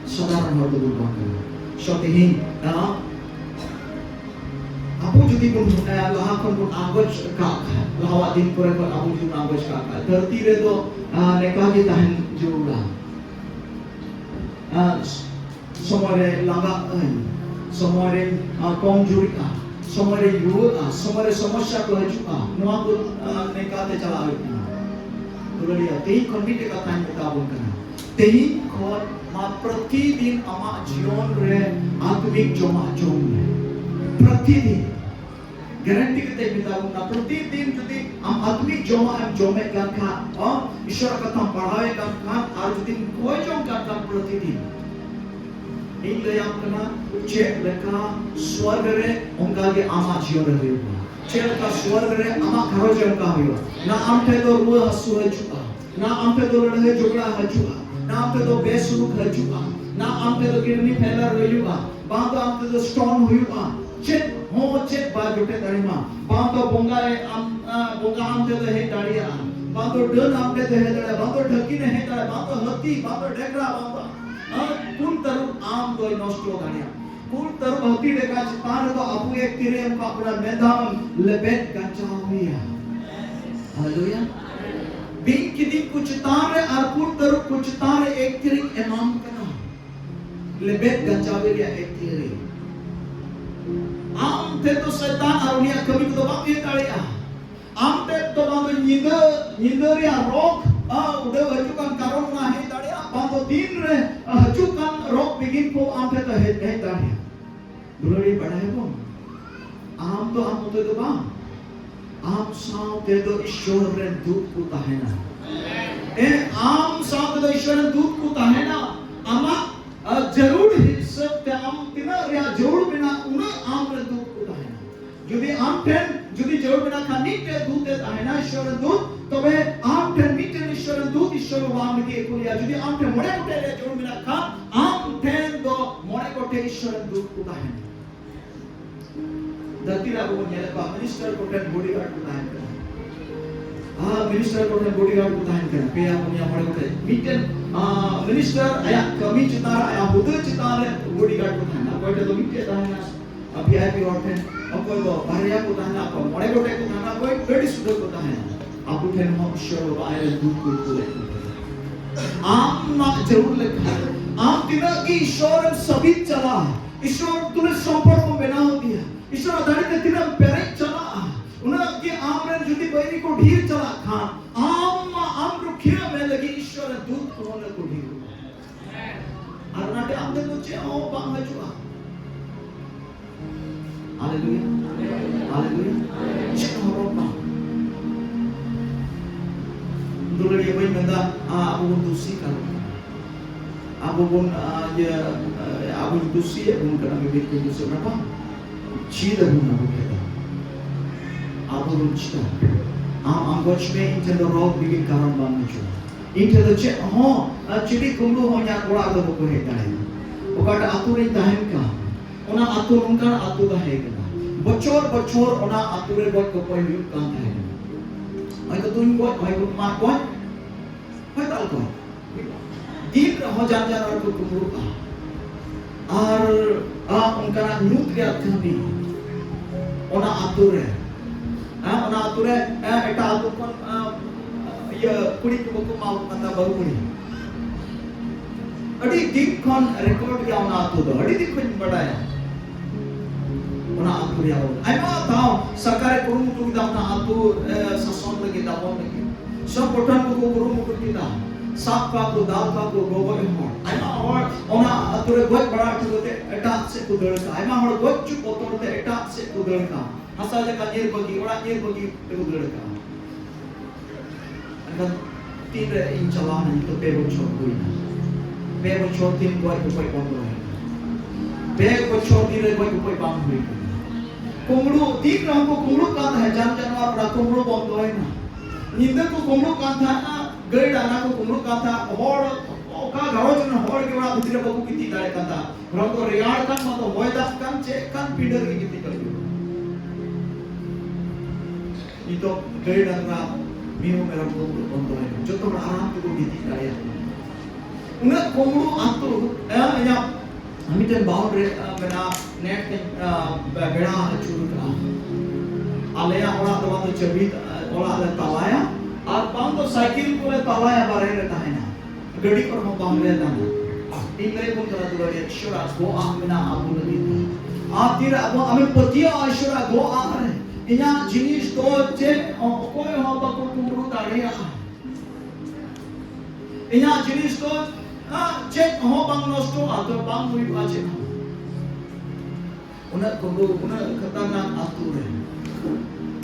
saudara hal tu bangku. So tehin, Abu jadi pun lahakon pun anggoj kak, lahawat din pun Abu juga anggoj kak. Terti itu nekah kita hen jurula. Semua langgar, semua kong jurika, semua jurul, semua समस्या को हजुआ, नवा को nekah te cala itu. Kalau dia tehi konflik kata yang kita bukan. Tehi kon ma प्रतिदिन ama जीवन रे आत्मिक जमा जम प्रतिदिन गारंटी kita kita bukan प्रतिदिन jadi आत्मिक जमा kan ईश्वर कथा पढ़ाए kan और jadi कोई जम kan प्रतिदिन ini yang kena cek leka स्वर्ग रे उनका के ama जीवन रे cek leka स्वर्ग रे ama घरों जम का हुआ ना आमते तो रुआ हंसू है चुका ना आमते तो लड़े झगड़ा है चुका ना आमते तो बेसुलूक है चुका ना आमते तो किरनी फैला रही बांतो आमते तो स्टोन हुआ cek हो cek बाजुटे तरीमा बांतो बोंगा आमते तो है डालिया बांतो डन आमते तो है डालिया बांतो ढकी ने है डालिया बांतो हत्ती बांतो ढेकरा बांतो कुल तरु आम तो नष्ट हो गया कुल तरु हत्ती ढेका चितार तो अपू एक तिरे हमका अपना मैदान लेबेट गंचा हुआ हालेलुया बिन किदी कुछ तारे और कुल तरु कुछ तारे एक तिरे इमाम करना लेबेट गंचा हुआ एक तिरे आम ते तो शैतान और उन्हें कभी तो बात ये ताड़िया आम ते तो बांधो नींदर या रोक उधर हजुkan कारण ना है ताड़िया बांधो दिन रे हजुkan रोक बिगिन को आम ते तो है ताड़िया बुलाड़ी पढ़ा है वो आम तो बां आम साव ते तो ईश्वर रे दूत को ताहेना आम साव ते तो ईश्वर रे दूत को ताहेना आमा जरूर हिस्सा ते आम तिना रे जोड़ बिना उन्हें आम रे दूत को ताहेना जुदी आम टेन जुदी जोड़ बिना खानी ते दूत ते ताहेना ईश्वर रे दूत तो वे आम टेन मीटर ईश्वर रे दूत ईश्वर वाम के कुलिया जुदी आम टेन मोड़े कोटे रे जोड़ बिना खा आम टेन दो मोड़े कोटे ईश्वर रे दूत को ताहेना दतिरा को nyala ba minister ko ten bodyguard ko tahan kana minister ko ten bodyguard ko tahan kana pe apo niya mare ko miten minister aya kami chitara aya budu chitara bodyguard ko tahan ko to mitte tahan VIP hotel ko to bharya ko tahan ko mare ko tahan ko bedi sudho ko tahan apu ten mo shoro aaya dut ko आम ना जरूर लिखा आम तिना की ईश्वर सभी चला ईश्वर तूने संपर्क में बना दिया ईश्वर आधारित तिना पेरे चला उन्हें कि आम ने जुदी बैरी को ढीर चला खा आम रुखिया में लगी ईश्वर दूत को होने को ढीर अरनाटे आमने तो चे ओ बांग जुआ हालेलुया हालेलुया चे होरोपा dulu dia pun minta abu dusi kan abu pun ya abu dusi ya pun kena bibit ke dusi berapa cida pun abu kita abu pun cida anggoj में इंटर रोग बिगिन कारण बांध जो inter तो चे हो चिड़ी कुंडू हो या कोड़ा तो बुको है ताहे ओकाट आतुरे ताहे का ओना आतुर उनका आतु का है का बच्चोर ओना आतुरे बहुत को कोई युग काम है आई तो तुम को आई को मार को आई ताल को दीप हो जान और को कुमरू का और उनका न्यूट के अथमी ओना आतुरे एटा आतु कोन ये कुड़ी को माउ कता बहु कुड़ी अडी दीप कोन रिकॉर्ड किया ओना आतु दो अडी दीप कोन बड़ाया ओना आतु या आइमा ताओ सरकार कुरुमुटु किदा आतु ससन लगे दाबोन लगे सब पठन को कुरुमुटु किदा साप का को दाल का को गोबर हो आइमा और ओना आतु रे बहुत बड़ा ठुते एटा से कुदर का आइमा और बहुत चु पोतोते एटा से कुदर का हसा जे का नीर बगी ओड़ा नीर बगी कुदर का अगर तीन इंचला नहीं तो पे बच्चों कोई ना पे बच्चों तीन कोई बंद है पे बच्चों तीन कोई बंद हुई कुमड़ू तीन रंग को कुमड़ू का है जानवर बड़ा कुमड़ू बंद है ना नींद को कुमड़ू का था गई डाना को कुमड़ू का था और का गाँव जन और के बड़ा दूसरे बकू कितनी डाले का था रंग को रियार का मतलब वही दास kan cek kan pidar की कितनी कर दियो itu gay dan rap minum merah bulu botol itu. Contoh berharap itu di tiga ya. Unat kumru atu ya miten boundary bena net beda churu ka. Alaya orang tua tu cebit orang ada talaya, abang tu cycle pun talaya barang reta है ना, गड़ी पर हम boundary रहता ना. English pun kalau tu dia Ishwara go amena abu lagi tu. Akhir abu ame petia Ishwara go amane. Inya jenis tu je, koi hal bakul kumru tariya. Inya jenis tu cek ho bang nosto atau bang mui aje. Unat kumru unat katakan atur.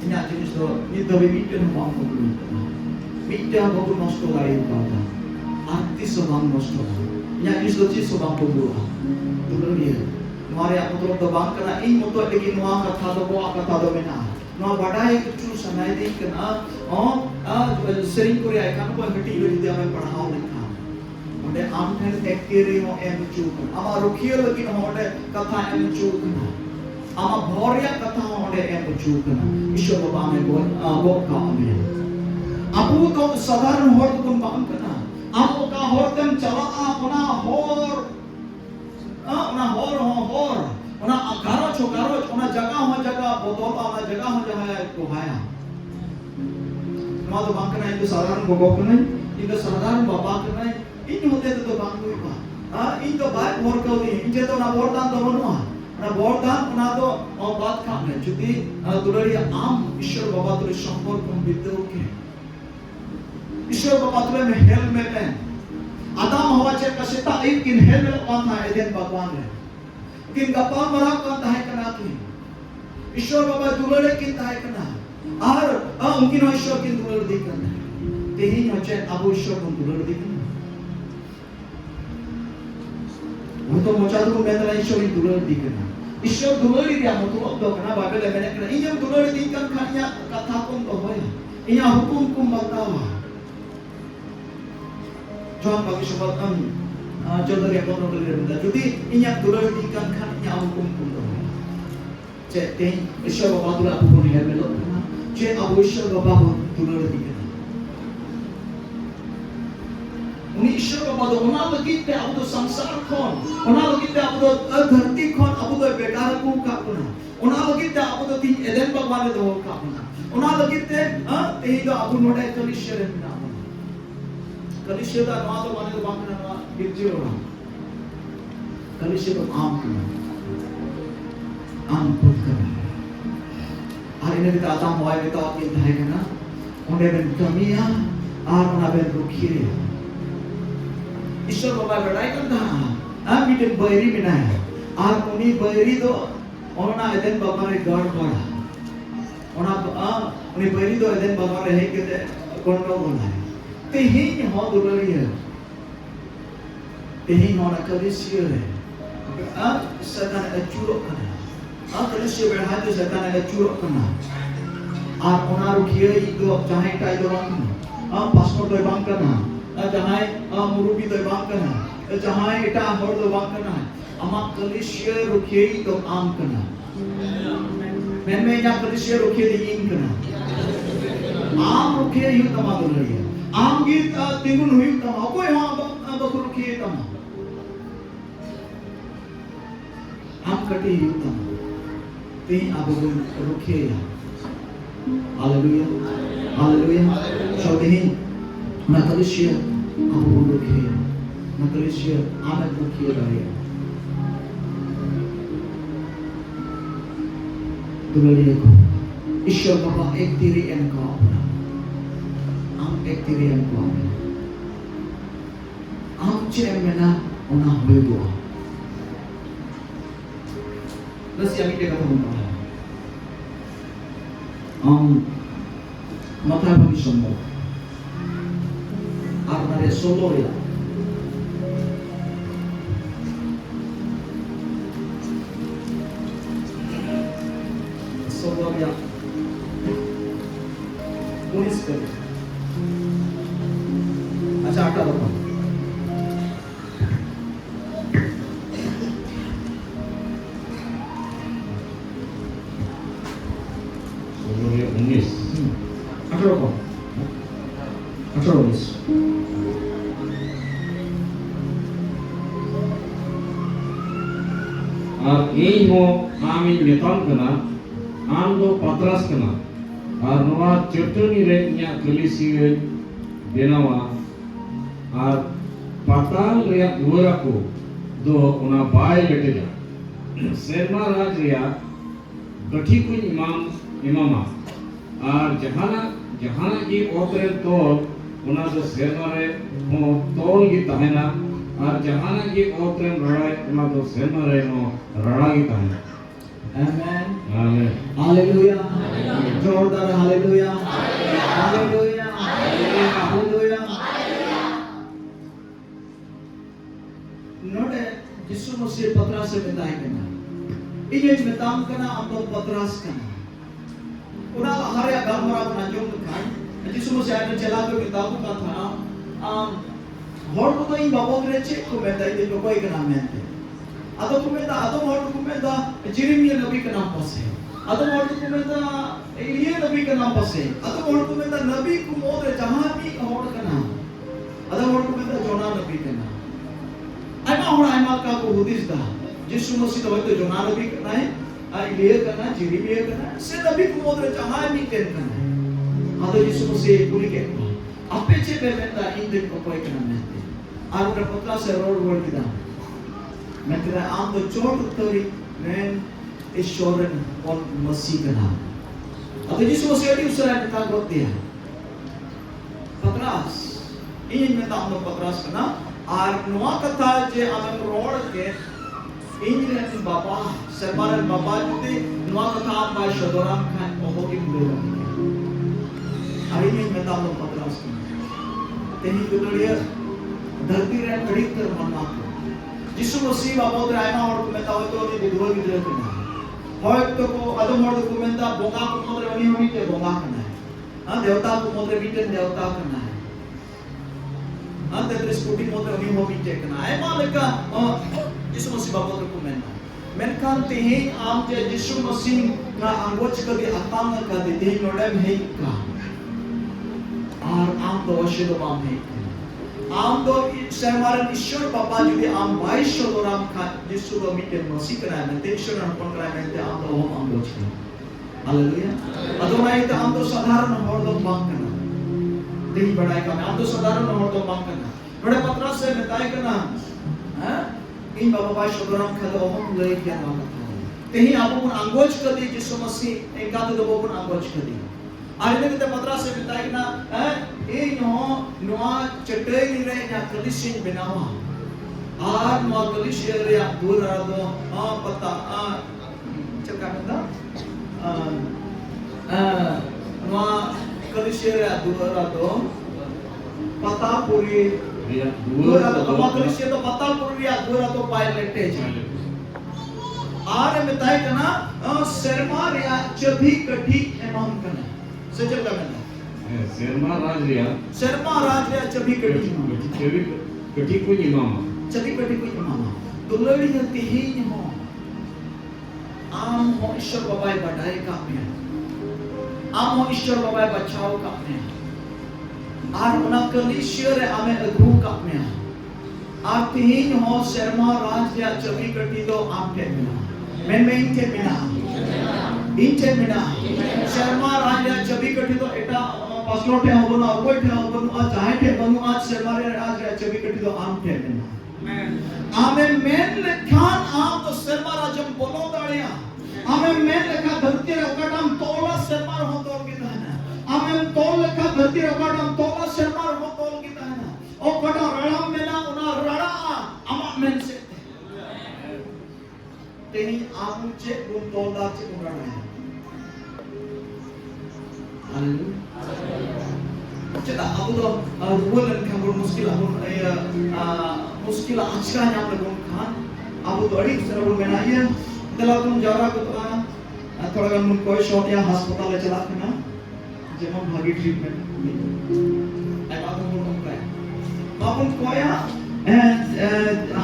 Inya jenis tu ni tu bikin bang kumru. Bikin bakul nosto lagi pada. Artis bang nosto. Inya jenis tu cis bang kumru. Dulu dia. Mari aku tu bang kena in motor lagi nuang kata tu buat kata tu mena. Nuang badai itu sanai di kena. Sering Korea kan pun hati itu dia main pernah lekah. Mode amten ekiri mo emuchukan. Ama rukiya lagi no mode kata emuchukan. Ama bhorya kata mode emuchukan. Ishwar baba me go ka ame. Apu to sadharan hor tukun bang kana. Apu ka hor tem chala ona hor. Ona hor. Ona garoj ona jagah botol ona jagah jahaya ko haya. Nama tu bang kana itu sadharan go kana. Itu sadharan baba kana. Ini hote tu bang hui pa. Ini tu baik hor kau ni. Ini tu na bordan tu mana? Na bordan na tu baat kam hai. Jadi tulari am Ishwar baba tulari sampor kum bidu ke. Ishwar baba tulari में helmet है. Adam हवा check कसेता एक किन helmet कौन था एदेन भगवान ने. किन कपाल मरा कौन था है कना की. Ishwar baba tulari किन था है कना. और उनकी नो Ishwar किन tulari दिखना. तेही नो चेक अबू Ishwar kum tulari दिखना. Untuk macam tu kita Ishwar dulur dikena. Ishwar dulur dia mutu abdo kena Bible le mene kena. Inya dulur dikan khanya kata kum to hoya. Inya hukum kum batawa. John bagi sebab jodoh yang kono le benda. Jadi inya dulur dikan khanya hukum kum to hoya. Cek ten Ishwar baba dulur aku pun helmet lo kena. Cek abu Ishwar baba dulur dikena. उन्हीं ईश्वर को बात उन्हां लगी ते अब तो संसार कौन उन्हां लगी ते अब तो धरती कौन अब तो बेकार को का पुना उन्हां लगी ते अब तो तीन एदेन भगवान ने दो का पुना उन्हां लगी ते ते ही तो अब नोडे कलिश्य रे ना कलिश्य दा ना तो माने तो बांकना ना गिरजियो ना कलिश्य तो आम पुत का hari ini kita akan mulai kita akan tahu kan onde ben kamia arna ben rukhire Ishwar baba लड़ाई करता है मीटिंग बैरी बिना है आर उन्हीं बैरी तो ओना एदेन बाबा रे गड़ पड़ा ओना उन्हीं बैरी तो एदेन बाबा रे है के कोंडो बोला है ते ही हो दुलरी है ते ही हो ना कलिसिया है सतान अचूरो करना कलिसिया बैठा तो सतान अचूरो करना आर ओना रुकिए इदो चाहे का इदो बांग पासपोर्ट तो बांग करना जहाँ मुरुबी तो बांग करना जहाँ इटा हर तो बांग करना है अमा कलिसिया रुकिए तो आम करना मैं यहाँ कलिसिया रुकिए तो इन करना आम रुकिए यू तमा तो नहीं है आम गीत तिगुन हुई तमा कोई वहाँ बकु रुकिए तमा आम कटी यू तमा तीन अब रुकिए हालेलुया हालेलुया शौदीन ना कलिसिया Abu rukiya, nakalisya amat rukiya raya. Dulari aku, Ishwar baba ek diri engkau apna, am ek diri engkau apna, am cem mena ona hoy gua. Terus yang ini kata mana? Mata bagi semua. Arna solo ya. Solo ya. Unis per. अच्छा 8 लोग Solo ya 19. 8 लोग 18 19 और इन हो आमी मेताम कना आम दो पत्रास कना और नवा चटनी रे इया कलिसिया बेनावा और पताल रे दुरा को दो उना बाय लेटेजा सेरमा राज रिया गठी को इमामा और जहाना की ओतरे तोल उना दो सेरमा रे हो तोल की तहना और जहाना की ओतरे रड़ाई उना दो सेरमा रे नो रड़ा की तहना Amen. आमीन Hallelujah. जोरदार हालेलुया. हालेलुया. हालेलुया. नोटे यीशु मसीह पत्रास से बताए कना. इन्हें बताम कना हम लोग पत्रास कना. उना हरे गामरा बना जो kan. यीशु मसीह ने चला के बताऊ का था. हर को तो इन बाबों के चेक को बताई दे कोई कना में. Atau kumenta Jeremia nabi ka naam pase atau kumenta Elia nabi ka naam pase atau kumenta nabi kumodre jahan bhi hor ka naam atau kumenta Jona nabi ka naam aima ka ko hudis da Yesu Masih to Jona nabi ka naam Elia ka naam Jeremia ka naam se nabi kumodre jahan bhi ken ka naam atau Yesu Masih puri ke ape che bemenda indin ko koi ka naam aru na patra se word kita मैं तेरा आम तो चोट उतरी मैं ईश्वरन और मसीह का नाम अब यीशु मसीह ने उसे पता कर दिया पत्रास इन में ताम पत्रास करना और नवा कथा जे आम रोड के इन ने बाबा सरबारन बाबा जुते नवा कथा आम बाय शदोराम खान बहुत ही मिले और इन में ताम पत्रास करना तेही दुनिया धरती रे खड़ी कर मना यीशु मसीह बाबा उधर आया और कुमेंता हो तो ये विधवा की तरह करना है और तो को अदम और कुमेंता बोंगा को मोदरे वनी होनी के बोंगा करना है हां देवता को मोदरे बीटन देवता करना है हां तेरे स्कूटी मोदरे वनी होनी के करना है मालिक का यीशु मसीह बाबा उधर कुमेंता मेनकान ते ही आम जे यीशु मसीह का अंगोच कभी अतांग का दे नोडम है का और आम तो वशे तो बाम है आम दो शर्मारन ईश्वर बाबा जुदे आम बाईस शोराम का यीशु को मिटे मसीह कराए में तेईश्वर अपन कराए में ते आम दो हम आम लोग हैं हालेलुया अदोनाई ते आम दो साधारण और दो मांग करना देही बढ़ाई का आम दो साधारण और दो मांग करना बड़े पत्रास से बताए करना हैं इन बाबा बाईस शोराम का दो हम ले क्या नाम तेही आपको अंगोज कर दी यीशु मसीह एक का दो अपन अंगोज कर दी आने के पत्रास से बताए करना ए नोआ चटई रे या कलिसिन बनावा आर नोआ कलिसिया रे दूर दो पता चका बंदा नोआ कलिसिया रे दूर दो पता पूरी दूर दो नोआ कलिसिया तो पता पूरी दूर दो पायलट आर में बताए करना शर्मा रे चभी कठी एमन करना सचल का बंदा शर्मा राज रिया चभी कटी को इमामा चभी कटी को इमामा दुलड़ी हती ही हो आम हो ईश्वर बाबाई बढ़ाए का में आम हो ईश्वर बाबाई बचाओ का में आर उना कलिसिया रे आमे अगु का में आर ही हो शर्मा राज या चभी कटी तो आम के बिना मैं इनके बिना शर्मा राज या चभी कटी तो एटा पासलोटे होबनो कोई थे होबनो आज चाहे थे बनु आज शर्मारे आज चभी कटी तो आम थे आमेन मेन लेखान आम तो शर्मा राजम बोलो दाड़िया आमेन मेन लेखा धरती रे ओकाटम तोला शर्मा हो तोल की ताना आमेन तोल लेखा धरती रे ओकाटम तोला शर्मा हो तोल की ताना ओ कटा रड़म मेना उना रड़ा आमा मेन से तेही आम चे गुण तोलदा चे गुण रड़ा है Cita aku tu ruang kan gue muskil aja yang lagun kan aku tu adik secara berbeda ya dalam tu jarak tu थोड़ा kan कोई शॉट या अस्पताल ले चला के ना जब हम भागी ट्रीटमेंट आई बात बोल रहा है बापुन कोया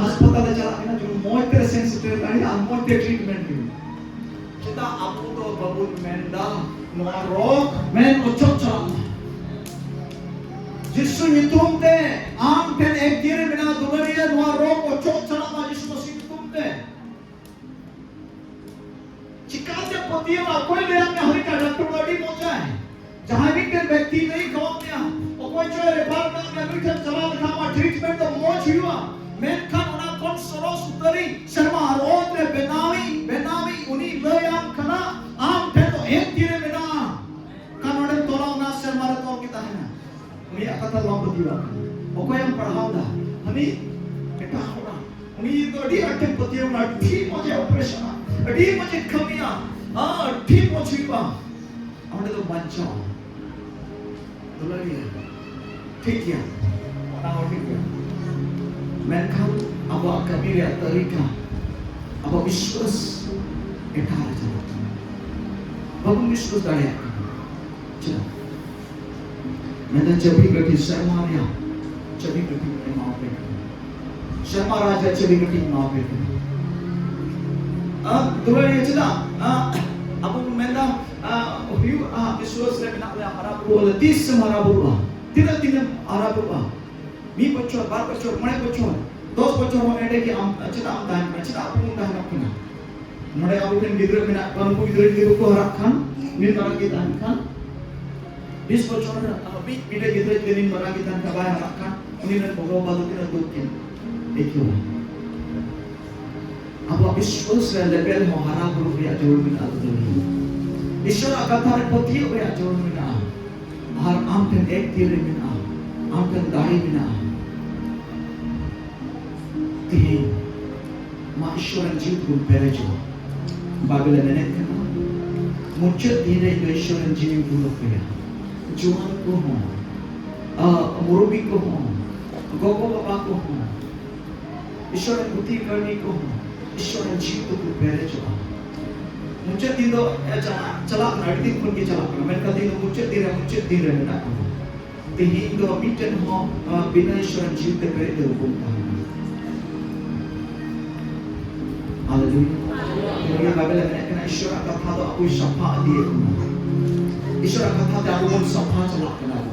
अस्पताल ले चला के ना जो मोटे सेंसिटिव का है मोटे ट्रीटमेंट भी Kita aku to babun menda noro men ocok cam. Jisu hitung te am ten ek dir bina dumariya noro ocok cam ma jisu masih hitung te. पतियों कोई लेना में हरी का डॉक्टर बड़ी पहुंचा है जहां भी के व्यक्ति नहीं गांव में और कोई जो रेफर का में मिशन चला रखा हुआ ट्रीटमेंट तो मौज हुआ मैं खान उना कौन सरोस उतरी शर्मा रोत रे बेनामी उनी लयाम खना आम थे तो एक तीरे में ना कानोडन तोला ना शर्मा रे तोल kita है ना उनी कथा लॉ पतिवा और कोई हम पढ़ाओ दा हनी बेटा होना उनी तो डी अटे पतियों ना ठीक मुझे ऑपरेशन डी मुझे कमियां ठीक मुझे बा हमने तो बचाओ दुलारिया ठीक ya orang ठीक ya menkan apa kabir tarika apa विश्वास एटा चला बाबू विश्वास दाया चला मैंने जभी गटी शर्माया जभी गटी मां पे शर्मा राजा जभी गटी मां पे दुलारिया चला अब मैंने hiu विश्वास रे बिना harap bola tis harap bola tidak harap bola mi bocor bar bocor mane bocor dos bocor mo ede ki am cita am dan cita apu dan nakna node apu kan gidra bina bangku gidra ko harap kan min bara ki dan kan 20 bocor bi bida gidra din bara ki dan ka bay harap kan uni nan bogo balu tin dukin ekyo apa विश्वास रे level mo harap bola ya jol bin adu ईश्वर अकथार पतियों पे आचरण में ना हर आमकन एक तीरे में ना आमकन दाढ़ी में ना तीन माँ ईश्वर जीव को पहले जो बाबेल ने कहना मुझे तीरे जो ईश्वर जीव को लोग पे जुआन को हो मुरुबी को हो गोगो बाबा को हो ईश्वर बुद्धि करने को हो ईश्वर जीव को पहले जो मुझे तीनो चला नड़ी कुन की चला मैं कदी मुझे तीरे में ना तीन दो मीटन हो बिना ईश्वर जीव के परे दे बोलता है हालेलुया ये बाइबल में कहना ईश्वर का था तो कोई सफा दिए ईश्वर का था तो आपको सफा चला करना हो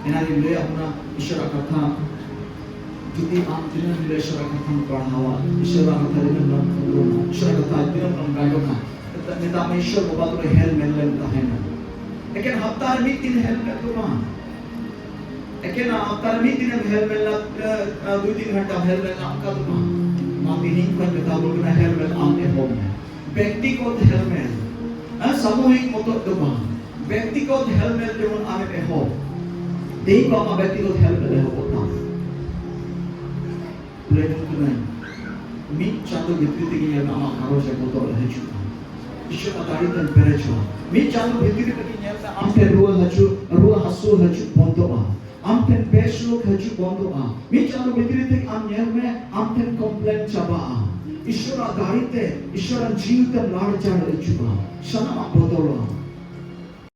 इन्हें ले अपना ईश्वर का था jadi am tidak boleh syarakat pernahwa syarakat tidak pernah syarakat tidak pernah gadokan kita menyusul beberapa hal melain tahanan. Ekin haftar meeting hal meluman. Ekin haftar meeting hal melat 2-3 घंटा hal melat angkat rumah. Mami kan kita boleh hal melat angkat home. व्यक्तिगत hal melat. सामूहिक motor rumah. व्यक्तिगत hal melat dengan ane home. Dei ko ang व्यक्तिगत hal melat home. Belajar tunai, mit candu betul yang nama harus saya betul haju. Isu matahari dan peraju. Mit candu betul yang ampe ruah hasu haju bondoa. Ampe pesu haju bondoa. Mit candu betul am nyerme ampe komplain cabaa. Isu matahari te isu jiwa dan lari cara haju. Sana mak betul.